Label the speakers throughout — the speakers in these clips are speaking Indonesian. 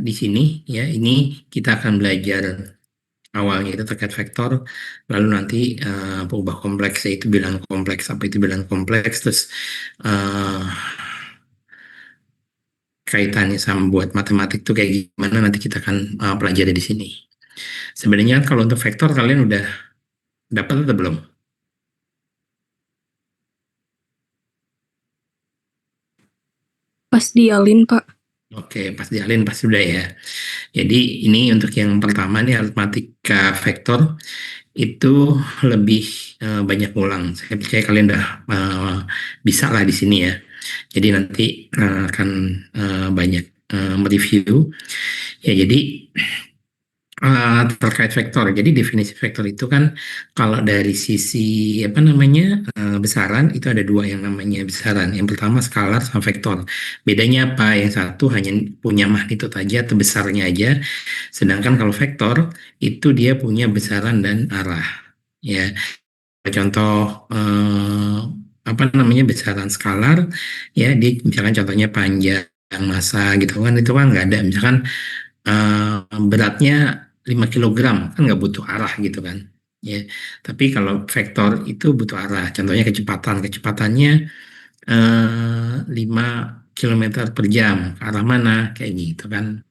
Speaker 1: di sini ya, ini kita akan belajar awalnya itu terkait vektor, lalu nanti perubahan kompleks, yaitu bilangan kompleks, apa itu bilangan kompleks, terus eh, kaitannya sama buat matematik tuh kayak gimana, nanti kita akan pelajari di sini. Sebenarnya kalau untuk vektor kalian udah dapat atau belum?
Speaker 2: Pas dialin, Pak.
Speaker 1: Oke, pas dialin pas sudah ya. Jadi ini untuk yang pertama nih, aritmatika vektor itu lebih banyak ngulang. Saya percaya kalian udah bisa lah di sini ya. Jadi nanti akan banyak mereview. Ya, jadi terkait vektor. Jadi definisi vektor itu kan kalau dari sisi apa namanya besaran itu ada dua yang namanya besaran. Yang pertama skalar sama vektor. Bedanya apa? Yang satu hanya punya magnitudo aja atau besarnya aja. Sedangkan kalau vektor itu dia punya besaran dan arah. Ya, contoh apa namanya besaran skalar ya, dia misalkan contohnya panjang massa gitu kan, itu kan nggak ada. Misalkan beratnya 5 kilogram kan nggak butuh arah gitu kan ya. Tapi kalau vektor itu butuh arah, contohnya kecepatannya 5 kilometer per jam, ke arah mana kayak gitu kan.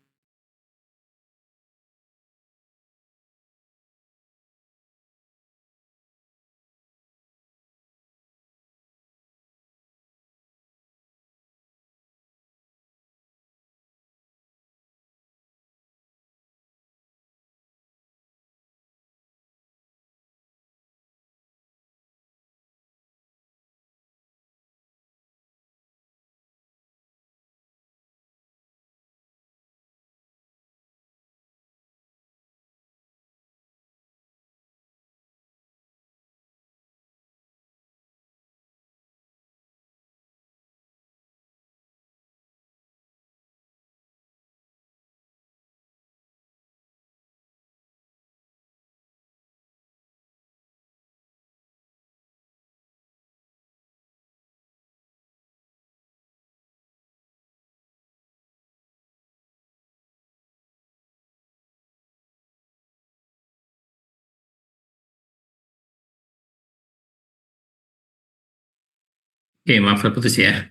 Speaker 1: Oke, maaf terputus ya.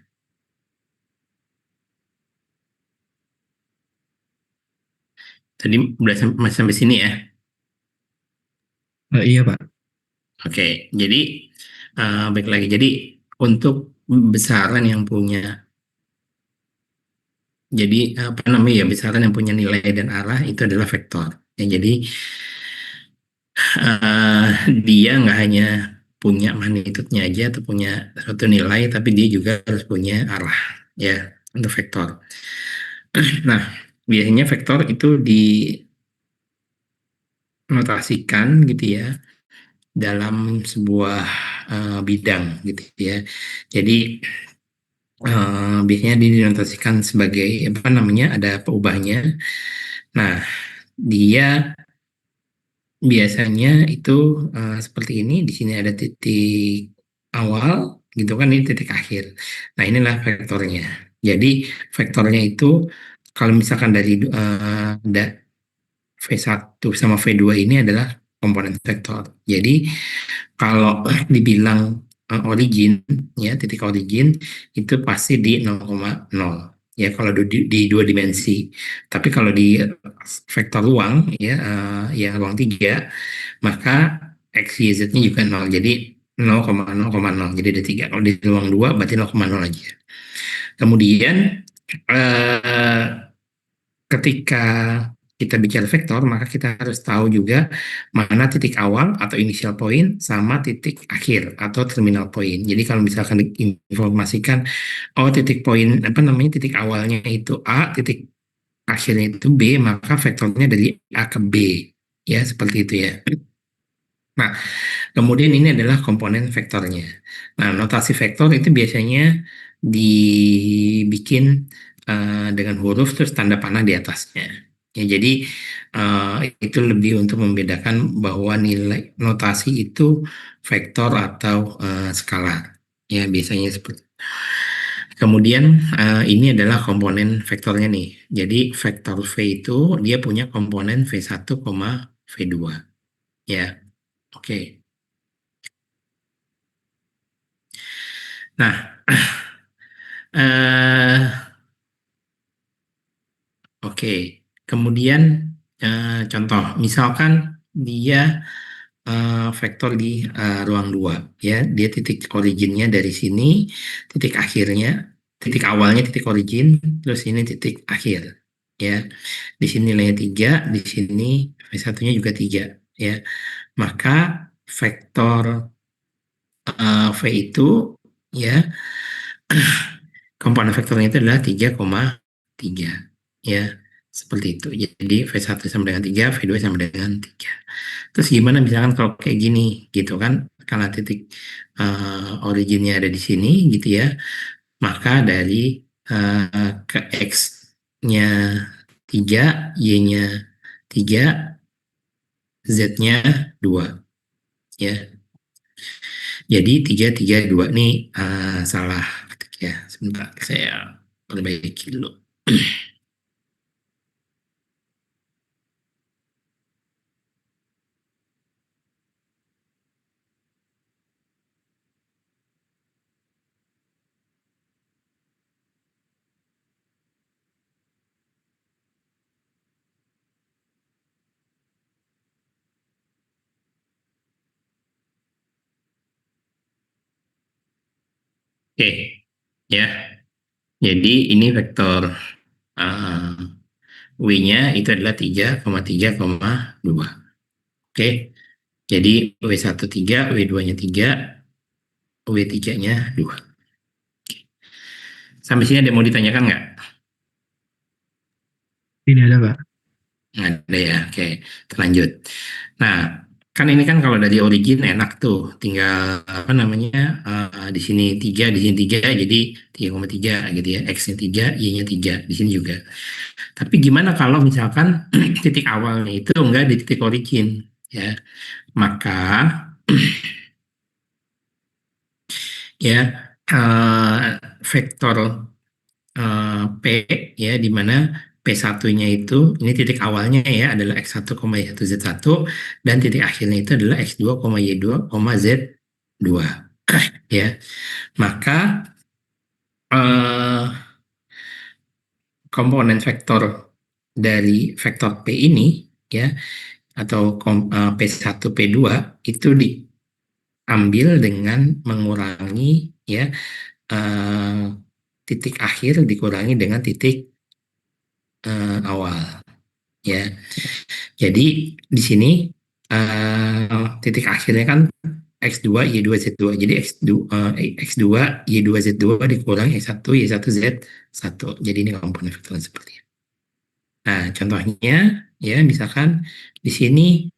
Speaker 1: Tadi udah masih sampai sini ya.
Speaker 3: Iya, Pak.
Speaker 1: Oke, jadi baik lagi. Jadi untuk besaran yang punya, jadi apa namanya ya, besaran yang punya nilai dan arah itu adalah vektor. Ya, jadi eh, dia nggak hanya punya magnitudenya aja atau punya suatu nilai, tapi dia juga harus punya arah ya untuk vektor. Nah, biasanya vektor itu dinotasikan gitu ya dalam sebuah bidang gitu ya. Jadi biasanya dinotasikan sebagai apa namanya, ada peubahnya. Nah, dia biasanya itu seperti ini. Di sini ada titik awal, gitu kan, ini titik akhir. Nah, inilah vektornya. Jadi vektornya itu kalau misalkan dari V1 sama V2 ini adalah komponen vektor. Jadi kalau dibilang origin ya, titik origin itu pasti di 0,0 ya kalau di dua dimensi. Tapi kalau di vektor ruang ya, yang ruang 3, maka x, y, z-nya juga nol. Jadi 0,0,0. Jadi ada 3. Kalau di ruang 2 berarti 0,0 aja. Kemudian eh, ketika kita bicara vektor, maka kita harus tahu juga mana titik awal atau initial point sama titik akhir atau terminal point. Jadi kalau misalkan diinformasikan, oh titik poin apa namanya, titik awalnya itu A, titik akhirnya itu B, maka vektornya dari A ke B. Ya, seperti itu ya. Nah, kemudian ini adalah komponen vektornya. Nah, notasi vektor itu biasanya dibikin dengan huruf terus tanda panah di atasnya. Ya, jadi itu lebih untuk membedakan bahwa nilai notasi itu vektor atau skalar. Ya, biasanya seperti. Kemudian ini adalah komponen vektornya nih. Jadi vektor V itu dia punya komponen V1, V2. Ya, oke. Nah, eh oke. Kemudian contoh, misalkan dia vektor di ruang 2, ya. Dia titik originnya dari sini, titik akhirnya, titik awalnya titik origin, terus ini titik akhir, ya. Di sini nilainya 3, di sini V1-nya juga 3, ya. Maka vektor V itu, ya, komponen vektornya itu adalah 3,3, ya. Seperti itu. Jadi V1 sama dengan 3, V2 sama dengan 3. Terus gimana misalkan kalau kayak gini gitu kan, karena titik originnya ada di sini gitu ya, maka dari ke X-nya 3, Y-nya 3, Z-nya 2, ya. Jadi 3, 3, 2 nih salah ketik ya. Sebentar saya perbaiki dulu. Oke, ya. Jadi ini vektor uh, W-nya itu adalah 3,3,2. Oke, jadi W1 3, W2-nya 3, W3-nya 2. Sampai sini ada yang mau ditanyakan nggak?
Speaker 2: Tidak ada, Pak.
Speaker 1: Nggak ada ya, oke. Terlanjut. Nah, kan ini kan kalau dari origin enak tuh. Tinggal, apa namanya, di sini 3, di sini 3, jadi 3,3 gitu ya. X-nya 3, Y-nya 3, di sini juga. Tapi gimana kalau misalkan titik awalnya itu enggak di titik origin, ya. Maka ya vektor P, ya, di mana P1-nya itu ini titik awalnya ya adalah X1, Y1 Z1, dan titik akhirnya itu adalah X2, Y2, Z2, ya. Maka eh, komponen vektor dari vektor P ini, ya, atau P1 P2 itu diambil dengan mengurangi, ya, eh, titik akhir dikurangi dengan titik awal, ya. Jadi di sini titik akhirnya kan X2 Y2 Z2. Jadi X2 Y2 Z2 dikurangi X1 Y1 Z1. Jadi ini komponen vektor seperti itu. Nah, contohnya ya misalkan di sini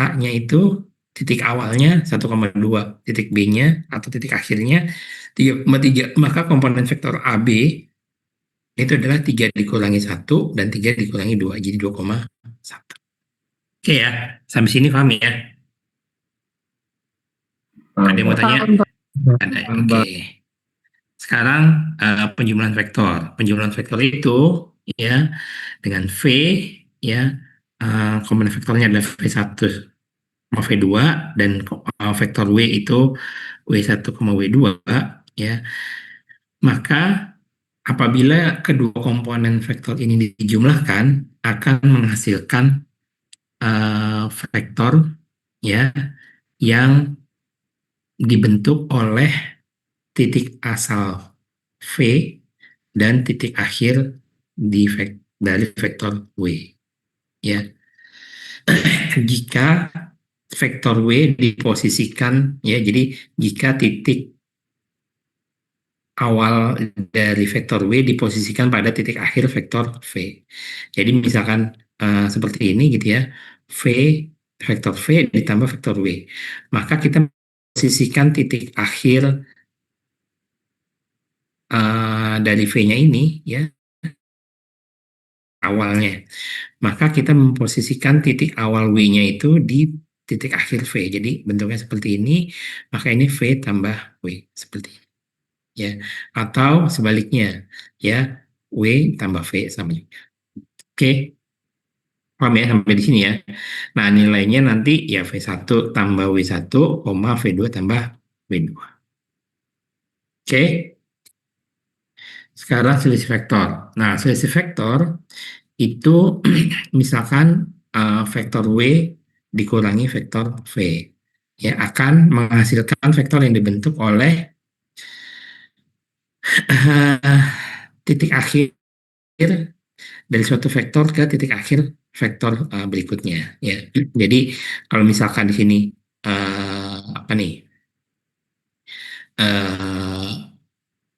Speaker 1: A-nya itu titik awalnya 1,2, titik B-nya atau titik akhirnya 3,3, maka komponen vektor AB itu adalah 3 dikurangi 1 dan 3 dikurangi 2, jadi 2,1. Oke ya, sampai sini paham ya? Ada
Speaker 3: Paham,
Speaker 1: yang mau
Speaker 3: Pak.
Speaker 1: tanya?
Speaker 2: Paham, Pak.
Speaker 1: Ada.
Speaker 3: Paham,
Speaker 1: Oke.
Speaker 3: Pak.
Speaker 1: Sekarang penjumlahan vektor. Penjumlahan vektor itu ya dengan V, ya, komponen vektornya adalah V1 sama V2, dan vektor W itu W1, W2, ya. Maka apabila kedua komponen vektor ini dijumlahkan akan menghasilkan vektor, ya, yang dibentuk oleh titik asal V dan titik akhir dari vektor W, ya. Jika vektor W diposisikan, ya, jadi jika titik awal dari vektor W diposisikan pada titik akhir vektor V. Jadi misalkan seperti ini gitu ya, V, vektor V ditambah vektor W, maka kita posisikan titik akhir dari V-nya ini, ya, awalnya. Maka kita memposisikan titik awal W-nya itu di titik akhir V. Jadi bentuknya seperti ini, maka ini V tambah W, seperti ini. ya, atau sebaliknya, ya, W tambah V sama juga. Oke, paham ya sampai di sini ya. Nah, nilainya nanti ya V1 tambah W1, koma V2 tambah W2. Oke, sekarang selisih vektor. Nah, selisih vektor itu misalkan vektor W dikurangi vektor V, ya akan menghasilkan vektor yang dibentuk oleh titik akhir dari suatu vektor ke titik akhir vektor berikutnya, ya. Jadi kalau misalkan di sini apa nih, eh,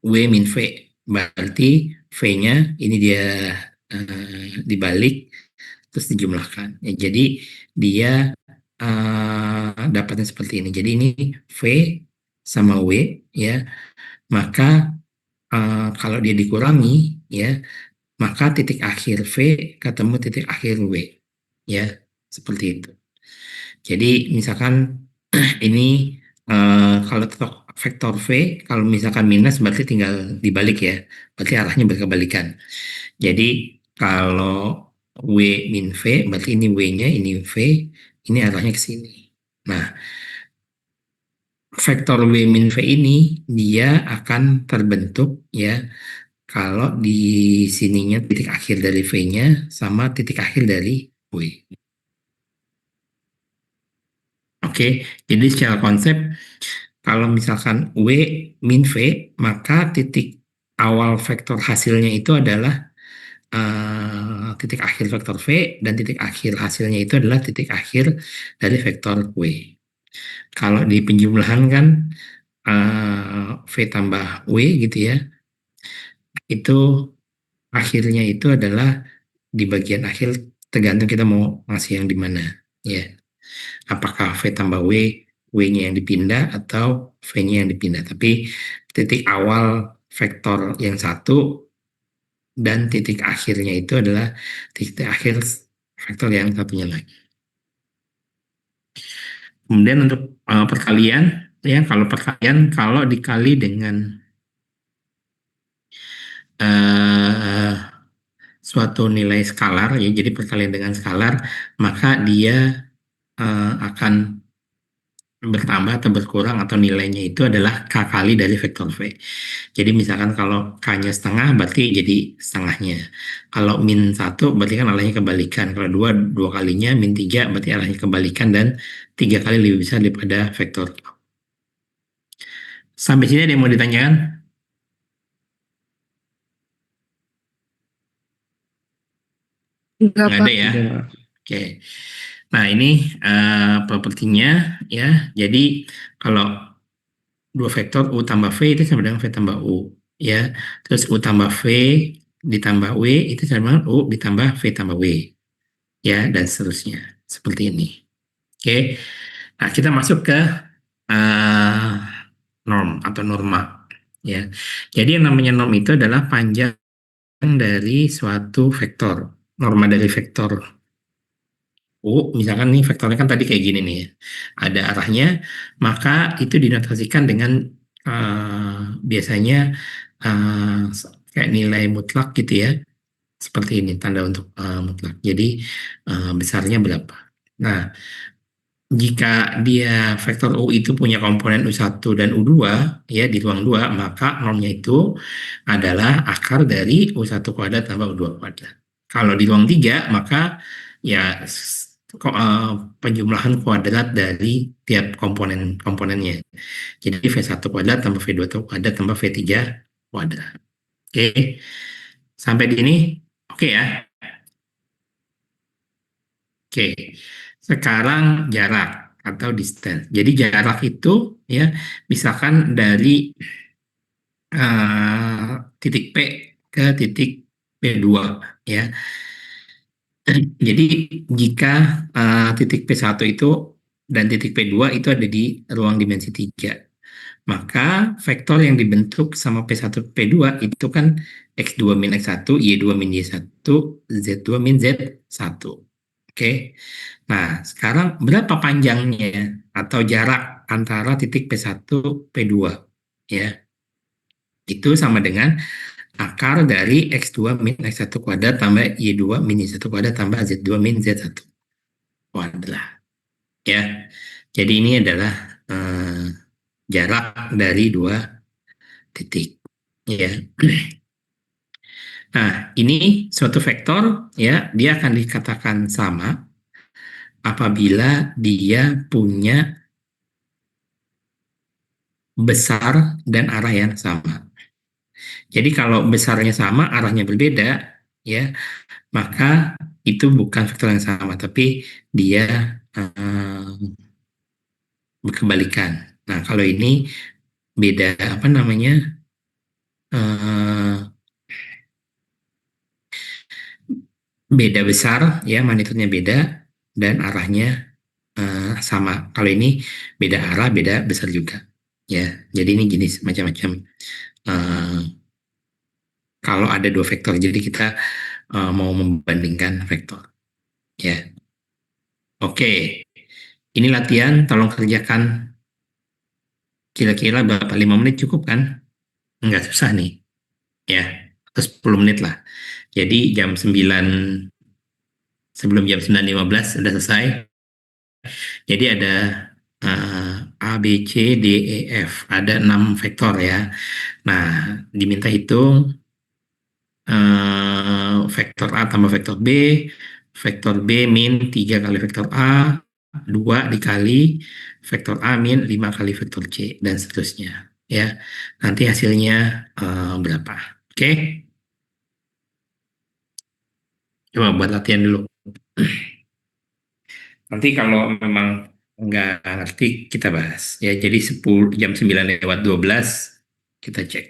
Speaker 1: W min V, berarti V-nya ini dia dibalik terus dijumlahkan. Ya, jadi dia dapatnya seperti ini. Jadi ini V sama W, ya. Maka kalau dia dikurangi, ya, maka titik akhir V ketemu titik akhir W, ya, seperti itu. Jadi misalkan ini kalau vektor V, kalau misalkan minus berarti tinggal dibalik ya, berarti arahnya berkebalikan. Jadi kalau W min V, berarti ini W-nya, ini V, ini arahnya ke sini. Nah, vektor W min V ini dia akan terbentuk, ya, kalau di sininya titik akhir dari V-nya sama titik akhir dari W. Oke, jadi secara konsep kalau misalkan W min V, maka titik awal vektor hasilnya itu adalah titik akhir vektor V, dan titik akhir hasilnya itu adalah titik akhir dari vektor W. Kalau di penjumlahan kan V tambah W gitu ya, itu akhirnya itu adalah di bagian akhir, tergantung kita mau ngasih yang di mana, ya. Apakah V tambah W, W-nya yang dipindah atau V-nya yang dipindah. Tapi titik awal vektor yang satu dan titik akhirnya itu adalah titik akhir vektor yang satunya lagi. Kemudian untuk perkalian, ya, kalau perkalian kalau dikali dengan uh, suatu nilai skalar, ya, jadi perkalian dengan skalar, maka dia akan bertambah atau berkurang atau nilainya itu adalah K kali dari vektor V. Jadi misalkan kalau K-nya setengah berarti jadi setengahnya. Kalau min satu berarti kan arahnya kebalikan. Kalau dua, dua kalinya. Min tiga berarti arahnya kebalikan dan tiga kali lebih besar daripada vektor. Sampai sini ada yang mau ditanyakan?
Speaker 2: Enggak,
Speaker 1: Nggak ada
Speaker 2: Pak.
Speaker 1: ya? Oke. Nah, ini propertinya, ya. Jadi kalau dua vektor U tambah V itu sama dengan V tambah U, ya. Terus U tambah V ditambah W itu sama dengan U ditambah V tambah W, ya, dan seterusnya seperti ini. Oke. Nah, kita masuk ke eh, norm atau norma, ya. Jadi yang namanya norm itu adalah panjang dari suatu vektor. Norma dari vektor misalkan nih vektornya kan tadi kayak gini nih ya. Ada arahnya, maka itu dinotasikan dengan biasanya eh, kayak nilai mutlak gitu ya. Seperti ini tanda untuk mutlak. Jadi besarnya berapa. Nah, jika dia vektor U itu punya komponen U1 dan U2, ya, di ruang 2, maka normnya itu adalah akar dari U1 kuadrat tambah U2 kuadrat. Kalau di ruang 3, maka ya penjumlahan kuadrat dari tiap komponen-komponennya. Jadi V1 kuadrat tambah V2 kuadrat tambah V3 kuadrat. Oke, sampai di ini oke ya. Oke, sekarang jarak atau distance. Jadi jarak itu, ya, misalkan dari eh, titik P ke titik P2, ya. Jadi jika titik P1 itu dan titik P2 itu ada di ruang dimensi 3, maka vektor yang dibentuk sama P1 P2 itu kan X2 min X1, Y2 min Y1, Z2 min Z1. Oke. Nah, sekarang berapa panjangnya atau jarak antara titik P1 P2, ya? Itu sama dengan akar dari X2 min X1 kuadrat tambah Y2 min Y1 kuadrat tambah Z2 min Z1 kuadrat. Ya, jadi ini adalah jarak dari dua titik. Ya. Nah, ini suatu vektor ya, dia akan dikatakan sama apabila dia punya besar dan arah yang sama. Jadi kalau besarnya sama, arahnya berbeda, ya, maka itu bukan vektor yang sama, tapi dia berkebalikan. Nah, kalau ini beda apa namanya? eh, Beda besar, ya, magnitudnya beda dan arahnya sama. Kalau ini beda arah, beda besar juga. Ya, jadi ini jenis macam-macam. eh, Kalau ada dua vektor, jadi kita mau membandingkan vektor. Ya, oke. Ini latihan, tolong kerjakan kira-kira berapa? 5 menit cukup kan? Nggak susah nih. Ya, atau 10 menit lah. Jadi jam 9, sebelum jam 9.15 sudah selesai. Jadi ada A, B, C, D, E, F. Ada 6 vektor ya. Nah, diminta hitung vektor A tambah vektor B min 3 kali vektor A, 2 dikali vektor A min 5 kali vektor C, dan seterusnya. Ya, nanti hasilnya berapa? Oke, coba buat latihan dulu. Nanti kalau memang nggak ngerti, kita bahas. Ya, jadi 9:12 kita cek.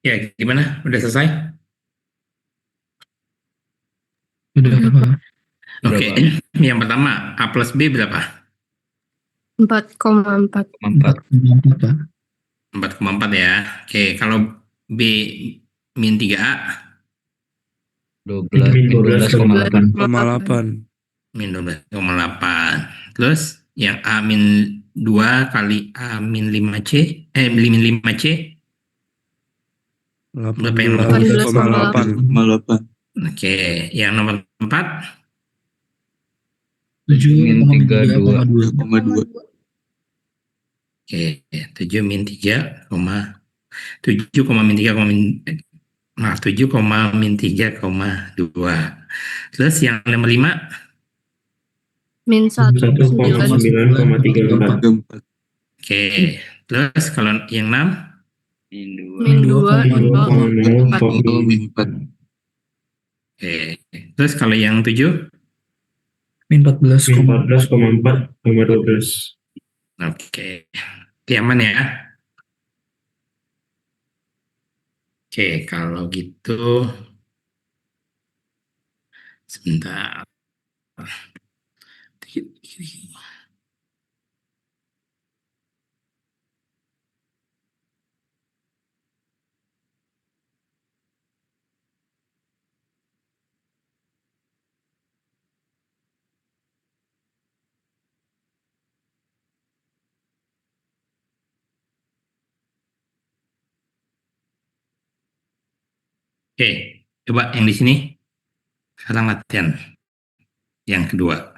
Speaker 1: Ya, gimana? Udah selesai?
Speaker 2: Udah
Speaker 3: Udah,
Speaker 2: Pak.
Speaker 1: Oke.
Speaker 4: Berapa?
Speaker 1: Yang pertama, A plus B berapa?
Speaker 3: 4,4.
Speaker 4: 4.
Speaker 2: 4,4 Pak.
Speaker 1: 4,4 ya. Oke, kalau B min 3A,
Speaker 4: 12,
Speaker 2: Min
Speaker 4: min 12,8.
Speaker 3: 12,8.
Speaker 1: min 12,8. Terus yang A min 2 kali A min 5C, min 5C, berapa yang nomor 3?
Speaker 3: 18,8.
Speaker 4: 8.
Speaker 1: Oke, yang nomor 4,
Speaker 4: Min
Speaker 2: 7,2.
Speaker 4: 32,2.
Speaker 1: oke, 7 min 3, 7, min 3, maaf, 7, min 3,2. Terus yang nomor 5,
Speaker 3: Min 19,4.
Speaker 2: 1,9,34.
Speaker 4: 34.
Speaker 1: oke. Terus kalau yang 6,
Speaker 3: Min 2,
Speaker 2: 2,0,4.
Speaker 3: 0,4.
Speaker 4: Min 4.
Speaker 1: oke. Terus kalau yang 7,
Speaker 2: Min 14,4.
Speaker 5: 14,4 sama 12.
Speaker 1: oke. Oke, aman ya. Oke, kalau gitu sebentar. Oke, coba yang di sini sekarang latihan yang kedua.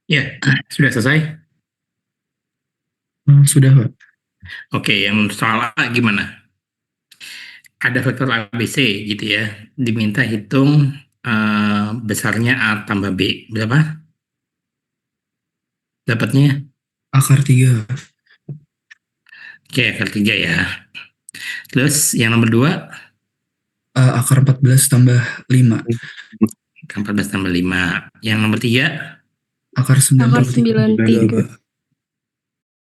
Speaker 1: Ya, sudah selesai?
Speaker 2: Sudah, Pak.
Speaker 1: Oke, yang soal A gimana? Ada vektor ABC gitu ya, diminta hitung besarnya A tambah B. Berapa? Dapatnya?
Speaker 2: Akar 3.
Speaker 1: Oke, akar 3 ya. Terus yang nomor 2,
Speaker 2: Akar 14 tambah 5.
Speaker 1: akar 14 tambah 5. Yang nomor 3,
Speaker 2: Akar
Speaker 3: Akar
Speaker 2: 93.
Speaker 3: 93.
Speaker 2: Pak.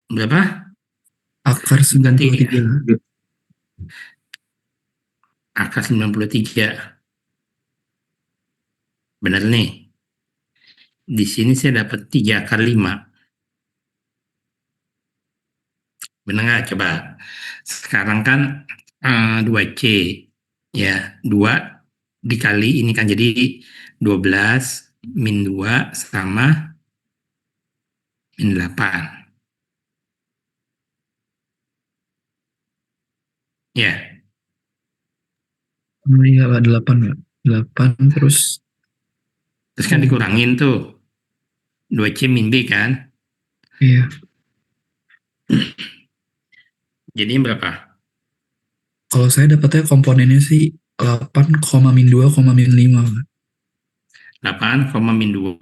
Speaker 1: berapa?
Speaker 2: Akar 93.
Speaker 1: Akar 93. Benar nih. Di sini saya dapat 3 akar 5. Benar nggak? Coba. Sekarang kan 2C. Ya, 2 dikali ini kan jadi 12 min 2 sama min 8. Ya,
Speaker 2: Iya, Pak, 8, Pak. 8 terus
Speaker 1: terus kan dikurangin tuh. 2C min B kan?
Speaker 2: iya.
Speaker 1: Jadi berapa?
Speaker 2: Kalau saya dapatnya komponennya sih 8, min 2, min 5, Pak.
Speaker 1: 8, min 2,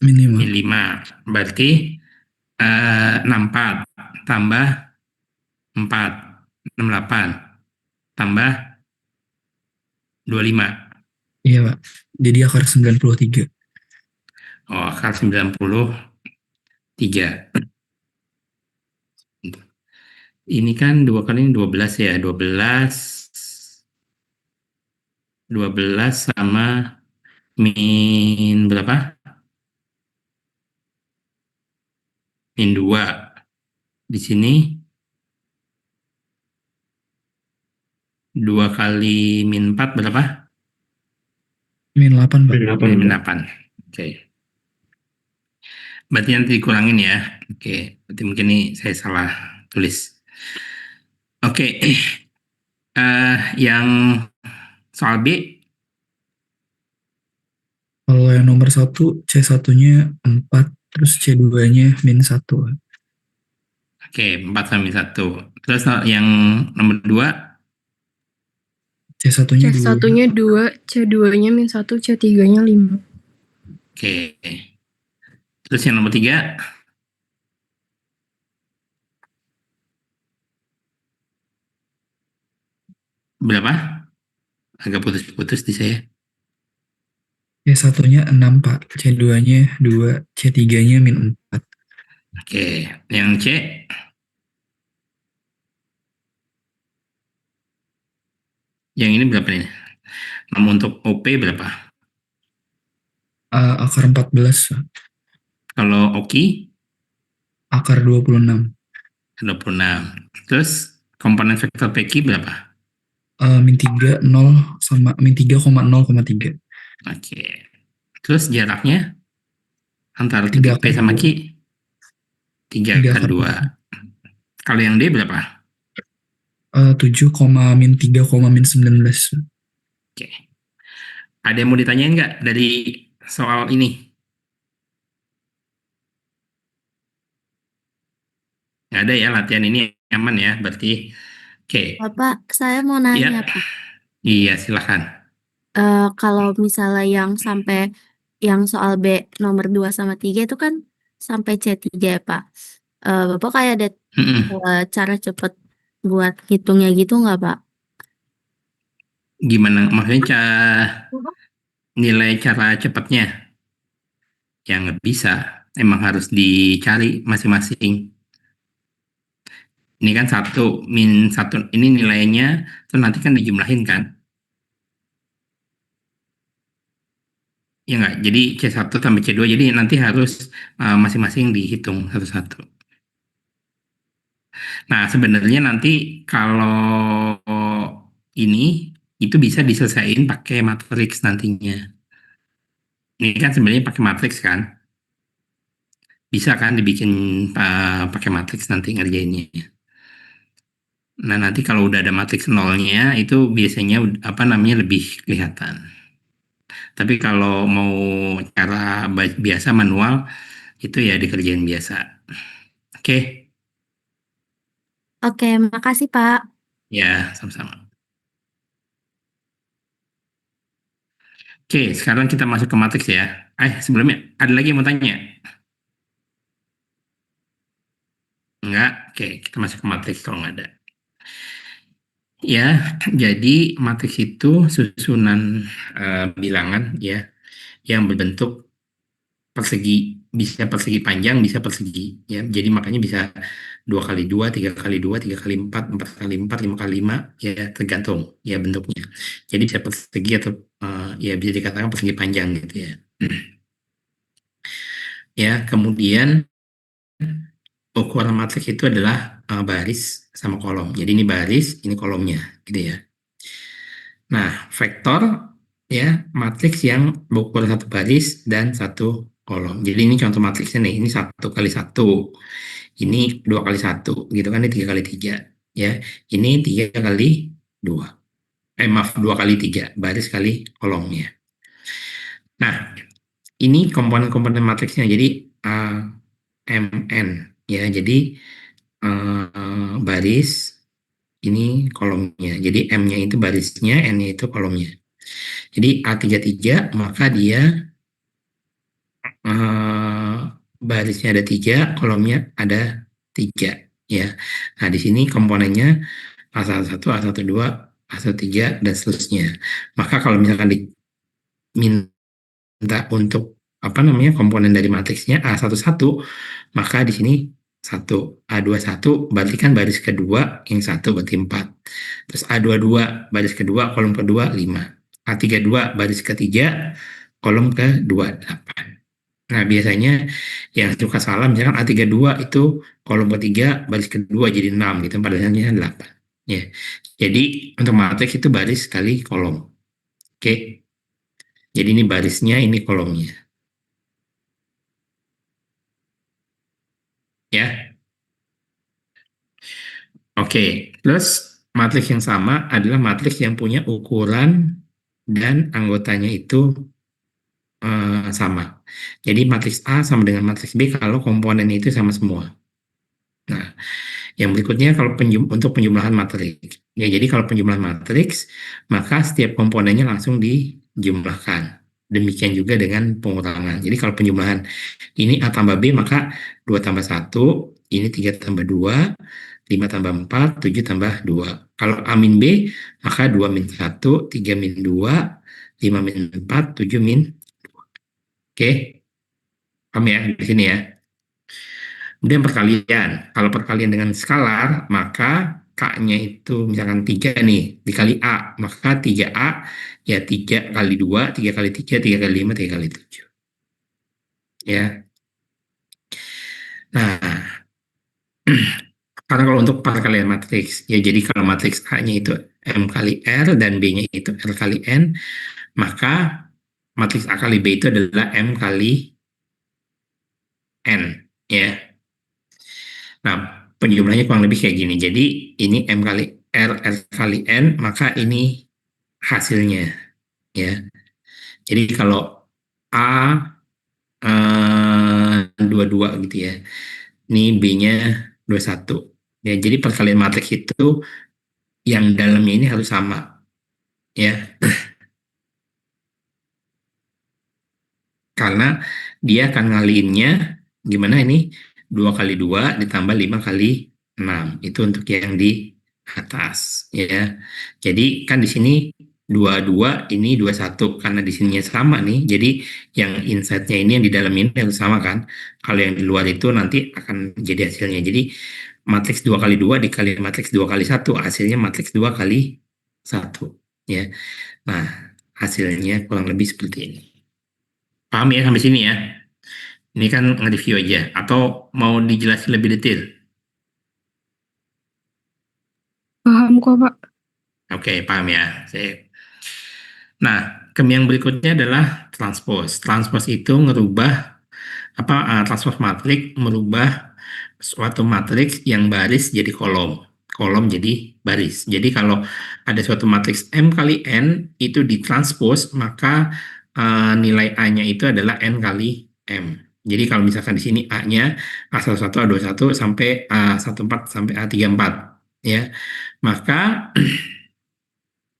Speaker 2: Min 5.
Speaker 1: min 5. Berarti 64 tambah 4, 68 tambah 25.
Speaker 2: Iya, Pak. Jadi akar 93.
Speaker 1: Oh, akar 93. Ini kan 2 kali ini 12 ya. 12 sama min berapa? Min 2. Di sini 2 kali min 4 berapa?
Speaker 2: Min 8, Pak.
Speaker 5: Min 8.
Speaker 1: Min 8. Oke. Berarti nanti dikurangin ya. Oke, berarti mungkin ini saya salah tulis. Oke. Yang soal B,
Speaker 2: Kalau yang nomor 1, C1-nya 4, terus C2-nya min 1.
Speaker 1: oke, 4 sama min 1. Terus yang nomor 2,
Speaker 2: C1-nya 2.
Speaker 3: C1-nya 2, C2-nya min 1, C3-nya 5.
Speaker 1: oke. Terus yang nomor 3, berapa? Agak putus-putus di saya.
Speaker 2: C1-nya 6, Pak. C2-nya 2, C3-nya min 4.
Speaker 1: Oke, yang C, yang ini berapa nih? Namun untuk OP berapa?
Speaker 2: Akar 14, Pak.
Speaker 1: Kalau OKI,
Speaker 2: Akar 26.
Speaker 1: 26. Terus komponen vektor PQ berapa?
Speaker 2: Min 3, 0, sama min 3,0,3.
Speaker 1: Oke. Terus jaraknya antara
Speaker 2: 3
Speaker 1: titik P
Speaker 2: akar
Speaker 1: sama
Speaker 2: 2.
Speaker 1: Q, 3
Speaker 2: 3
Speaker 1: akar
Speaker 2: akar
Speaker 1: 2. Kalau yang D berapa?
Speaker 2: 7, min 3, min 19.
Speaker 1: Oke. Ada yang mau ditanyain nggak dari soal ini? Nggak ada ya, latihan ini aman ya, berarti. Oke.
Speaker 6: Bapak, saya mau nanya,
Speaker 1: Ya.
Speaker 6: Pak.
Speaker 1: Iya, silahkan.
Speaker 6: Kalau misalnya yang soal B nomor 2 sama 3 itu kan sampai C3 ya, Pak. Bapak kayak ada cara cepet buat hitungnya gitu nggak, Pak?
Speaker 1: Gimana? Maksudnya nilai cara cepatnya? Ya nggak bisa. Emang harus dicari masing-masing. Ini kan 1 min 1, ini nilainya, terus nanti kan dijumlahin kan? Ya nggak? Jadi C1 sampai C2, jadi nanti harus masing-masing dihitung satu-satu. Nah, sebenarnya nanti kalau ini, itu bisa diselesaikan pakai matriks nantinya. Ini kan sebenarnya pakai matriks kan? Bisa kan dibikin pakai matriks nanti ngerjainnya. Nah, nanti kalau udah ada matriks nolnya, itu biasanya apa namanya lebih kelihatan. Tapi kalau mau cara biasa manual itu ya dikerjain biasa. Oke,
Speaker 6: Oke, makasih Pak.
Speaker 1: ya sama-sama. Oke, sekarang kita masuk ke matriks ya. Sebelumnya ada lagi yang mau tanya? Enggak? Oke, kita masuk ke matriks kalau nggak ada. Ya, jadi matriks itu susunan bilangan ya yang berbentuk persegi, bisa persegi panjang, bisa persegi ya. Jadi makanya bisa 2x2, 3x2, 3x4, 4x4, 5x5 ya tergantung ya bentuknya. Jadi bisa persegi atau ya bisa dikatakan persegi panjang gitu ya. Ya, kemudian ukuran matriks itu adalah baris sama kolom. Jadi ini baris, ini kolomnya gitu ya. Nah, vektor ya matriks yang berukuran satu baris dan satu kolom. Jadi ini contoh matriksnya nih, ini 1x1, ini 2x1, gitu kan, ini 3x3 ya. Ini 3x2. Maaf, 2x3, baris kali kolomnya. Nah, ini komponen-komponen matriksnya. Jadi MN ya. Jadi baris ini kolomnya. Jadi M-nya itu barisnya, N-nya itu kolomnya. Jadi A33 maka dia barisnya ada 3, kolomnya ada 3 ya. Nah, di sini komponennya A11, A12, A13 dan seterusnya. Maka kalau misalkan diminta untuk komponen dari matriksnya A11, maka di sini 1, A21 berarti kan baris kedua yang 1 berarti 4. Terus A22 baris kedua kolom kedua 5. A32 baris ketiga kolom kedua 8. Nah, biasanya yang suka salah misalkan A32 itu kolom ketiga baris kedua jadi 6 gitu, padahalnya 8 ya. Jadi untuk matriks itu baris kali kolom. Oke. Jadi ini barisnya, ini kolomnya. Ya. Oke, terus matriks yang sama adalah matriks yang punya ukuran dan anggotanya itu sama. Jadi matriks A sama dengan matriks B kalau komponennya itu sama semua. Nah, yang berikutnya kalau untuk penjumlahan matriks. Ya, jadi kalau penjumlahan matriks, maka setiap komponennya langsung dijumlahkan. Demikian juga dengan pengurangan. Jadi kalau penjumlahan ini A tambah B, maka 2 tambah 1, ini 3 tambah 2, 5 tambah 4, 7 tambah 2. Kalau A min B, maka 2 min 1, 3 min 2, 5 min 4, 7 min 2. Oke, paham ya di sini ya. Kemudian perkalian. Kalau perkalian dengan skalar, maka K-nya itu misalkan 3 nih, dikali A. Maka 3A, ya 3 kali 2, 3 kali 3, 3 kali 5, 3 kali 7. Ya. Nah, karena kalau untuk perkalian matriks, ya jadi kalau matriks A-nya itu M kali R dan B-nya itu R kali N, maka matriks A kali B itu adalah M kali N. Ya. Nah, penjumlahnya kurang lebih kayak gini. Jadi ini M kali R, R kali N, maka ini hasilnya. Ya. Jadi kalau A 22 gitu ya. Ini B-nya 21. Ya, jadi perkalian matriks itu yang dalamnya ini harus sama. Ya. Karena dia akan ngaliinnya gimana ini? 2 kali 2 ditambah 5 kali 6. Itu untuk yang di atas ya. Jadi kan di sini 22, ini 21 karena di sininya sama nih. Jadi yang inside-nya ini yang di dalam ini harus sama kan. Kalau yang di luar itu nanti akan jadi hasilnya. Jadi matriks 2 kali 2 dikali matriks 2 kali 1 hasilnya matriks 2 kali 1 ya. Nah, hasilnya kurang lebih seperti ini. Paham ya sampai sini ya? Ini kan nge-review aja. Atau mau dijelasin lebih detail?
Speaker 3: Paham kok, Pak.
Speaker 1: Oke, paham ya. Nah, yang berikutnya adalah transpose. Transpose itu transpose matriks merubah suatu matriks yang baris jadi kolom. Kolom jadi baris. Jadi kalau ada suatu matriks M kali N itu ditranspose, maka nilai A-nya itu adalah N kali M. Jadi kalau misalkan di sini A-nya A11, A21 sampai A14 sampai A34 ya. Maka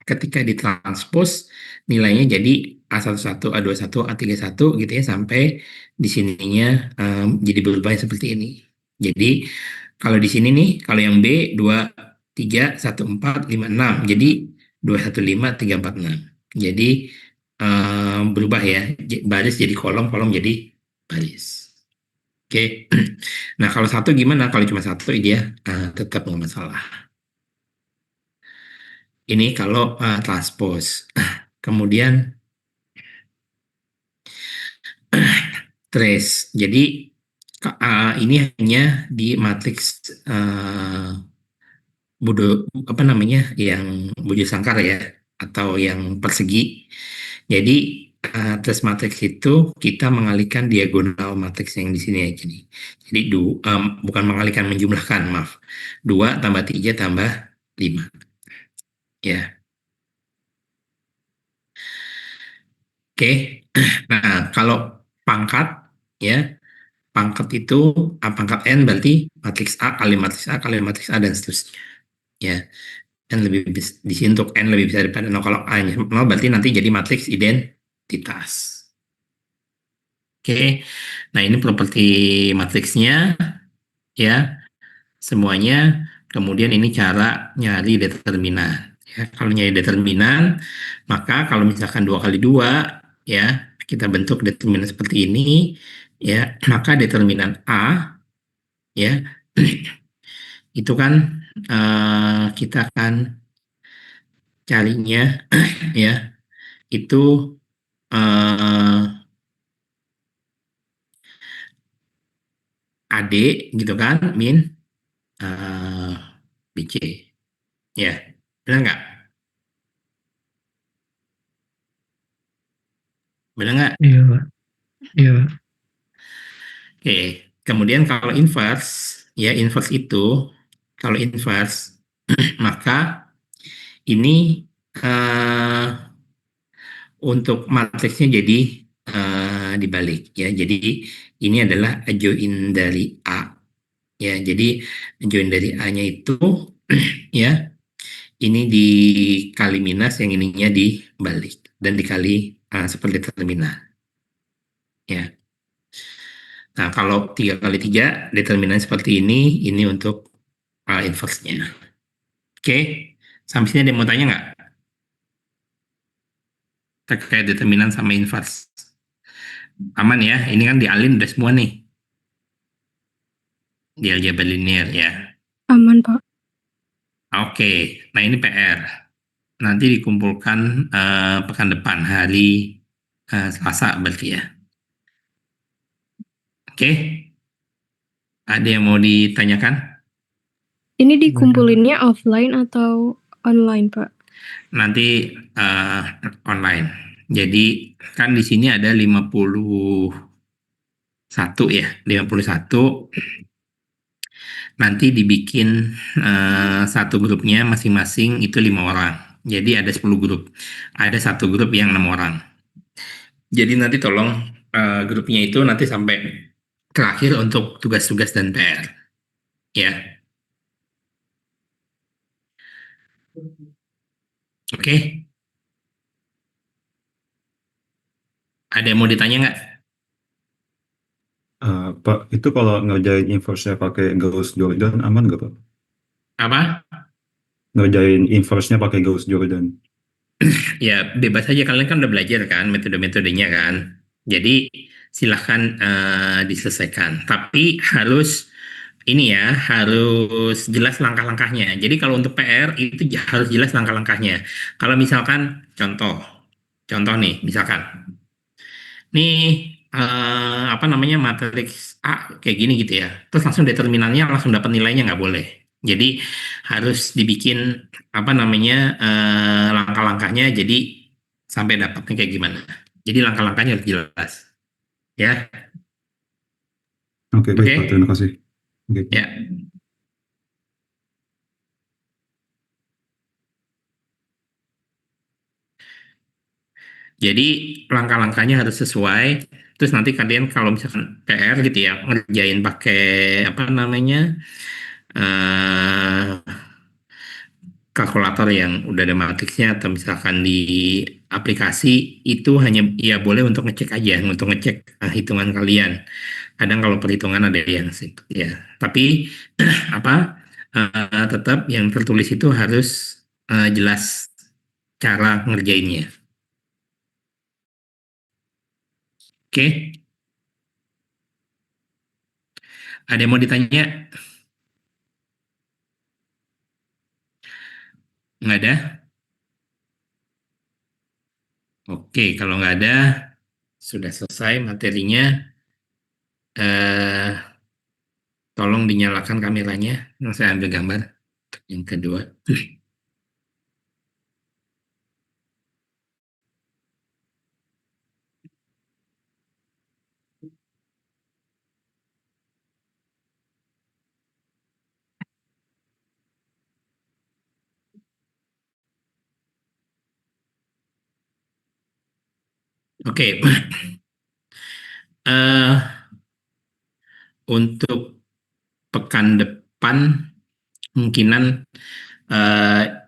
Speaker 1: ketika ditranspos nilainya jadi A11, A21, A31 gitu ya sampai di sininya jadi berubah seperti ini. Jadi kalau di sini nih kalau yang B 2 3 1 4 5 6. Jadi 2 1 5 3 4 6. Jadi berubah ya. Baris jadi kolom, kolom jadi baris. Oke. Nah, kalau satu gimana? Kalau cuma satu dia tetap nggak masalah. Ini kalau transpose. Kemudian trace. Jadi ini hanya di matriks apa namanya yang bujur sangkar ya atau yang persegi. Jadi trace matriks itu kita mengalihkan diagonal matriks yang di sini aja nih. Jadi bukan mengalihkan, menjumlahkan, maaf. 2 tambah 3 tambah 5. Ya. Oke. Nah, kalau pangkat ya, pangkat itu pangkat n berarti matriks A kali matriks A kali matriks A dan seterusnya. Ya. N lebih di sini untuk n lebih besar daripada 0. Kalau A-nya 0 berarti nanti jadi matriks identitas. Oke. Nah, ini properti matriksnya ya. Semuanya. Kemudian ini cara nyari determinan. Ya, kalau nyari determinan, maka kalau misalkan 2 kali 2 ya, kita bentuk determinan seperti ini ya, maka determinan A ya itu kan kita akan carinya ya itu eh, AD gitu kan min eh, BC ya, benar nggak? Benar nggak?
Speaker 2: Iya, Pak. Iya, Pak.
Speaker 1: Oke, kemudian kalau inverse ya, inverse itu kalau inverse maka ini untuk matriksnya jadi dibalik ya. Jadi ini adalah join dari A ya. Jadi join dari A-nya itu ya ini dikali minus, yang ininya dibalik dan dikali seperti determinan ya. Nah, kalau 3 kali 3 determinan seperti ini untuk inverse-nya. Oke, sampai sini ada yang mau tanya nggak? Terkait determinan sama inverse. Aman ya, ini kan di Alin udah semua nih. Di aljabar linear ya.
Speaker 3: Aman, Pak.
Speaker 1: Oke, nah ini PR. Nanti dikumpulkan pekan depan, hari Selasa berarti ya. Oke, ada yang mau ditanyakan?
Speaker 3: Ini dikumpulinnya offline atau online, Pak?
Speaker 1: Nanti online. Jadi kan di sini ada 51 ya, 51. Nanti dibikin satu grupnya masing-masing itu 5 orang. Jadi ada 10 grup. Ada satu grup yang 6 orang. Jadi nanti tolong grupnya itu nanti sampai terakhir untuk tugas-tugas dan PR. Ya, oke. Ada yang mau ditanya nggak?
Speaker 5: Pak, itu kalau ngerjain inverse-nya pakai Gauss-Jordan aman nggak, Pak?
Speaker 1: Apa?
Speaker 5: Ngerjain inverse-nya pakai Gauss-Jordan.
Speaker 1: Ya, bebas aja. Kalian kan udah belajar kan metode-metodenya kan. Jadi silahkan diselesaikan. Tapi harus ini ya, harus jelas langkah-langkahnya. Jadi kalau untuk PR itu harus jelas langkah-langkahnya. Kalau misalkan contoh nih, misalkan nih apa namanya matriks A kayak gini gitu ya. Terus langsung determinannya langsung dapat nilainya nggak boleh. Jadi harus dibikin apa namanya langkah-langkahnya jadi sampai dapatnya kayak gimana. Jadi langkah-langkahnya harus jelas. Ya,
Speaker 5: Oke, baik, Pak.
Speaker 1: oke.
Speaker 5: Terima kasih. Oke.
Speaker 1: Ya. Jadi langkah-langkahnya harus sesuai. Terus nanti kalian kalau misalkan PR gitu ya, ngerjain pakai apa namanya eh kalkulator yang udah ada matriksnya atau misalkan di aplikasi itu hanya ya boleh untuk ngecek aja, untuk ngecek hitungan kalian. Kadang kalau perhitungan ada yang ya, tapi apa tetap yang tertulis itu harus jelas cara ngerjainnya. Oke, ada yang mau ditanya? Nggak ada? Oke, kalau nggak ada, sudah selesai materinya. Eh, Tolong dinyalakan kameranya. Saya ambil gambar. Yang kedua. Oke, eh untuk pekan depan kemungkinan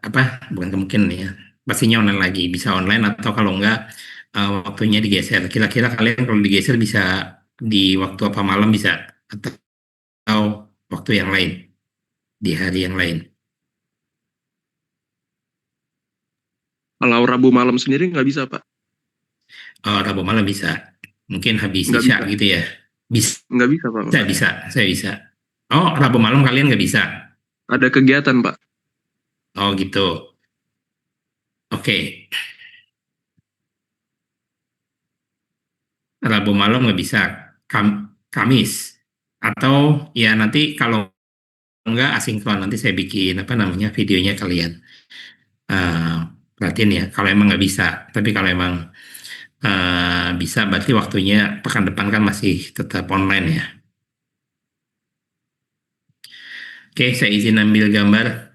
Speaker 1: apa bukan kemungkinan ya, pastinya online lagi, bisa online atau kalau enggak waktunya digeser. Kira-kira kalian kalau digeser bisa di waktu apa malam bisa atau waktu yang lain di hari yang lain.
Speaker 7: Kalau Rabu malam sendiri nggak bisa, Pak.
Speaker 1: Oh, Rabu malam bisa. Mungkin habis
Speaker 7: Nggak
Speaker 1: Isya
Speaker 7: bisa.
Speaker 1: gitu ya. Bisa,
Speaker 7: Nggak bisa, Pak.
Speaker 1: bisa, saya bisa. Oh, Rabu malam kalian nggak bisa.
Speaker 7: Ada kegiatan, Pak.
Speaker 1: Oh, gitu. Oke. Rabu malam nggak bisa. Kamis. Atau ya nanti kalau nggak asinkron, nanti saya bikin apa namanya videonya kalian. Eh Perhatiin ya, kalau emang nggak bisa. Tapi kalau emang bisa, berarti waktunya pekan depan kan masih tetap online ya. Oke, saya izin ambil gambar.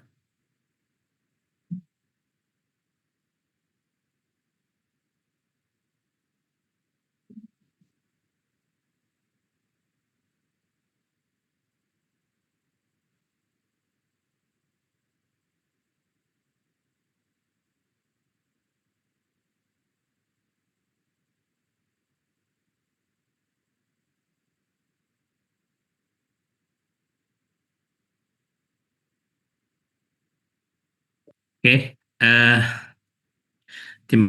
Speaker 1: Oke, terima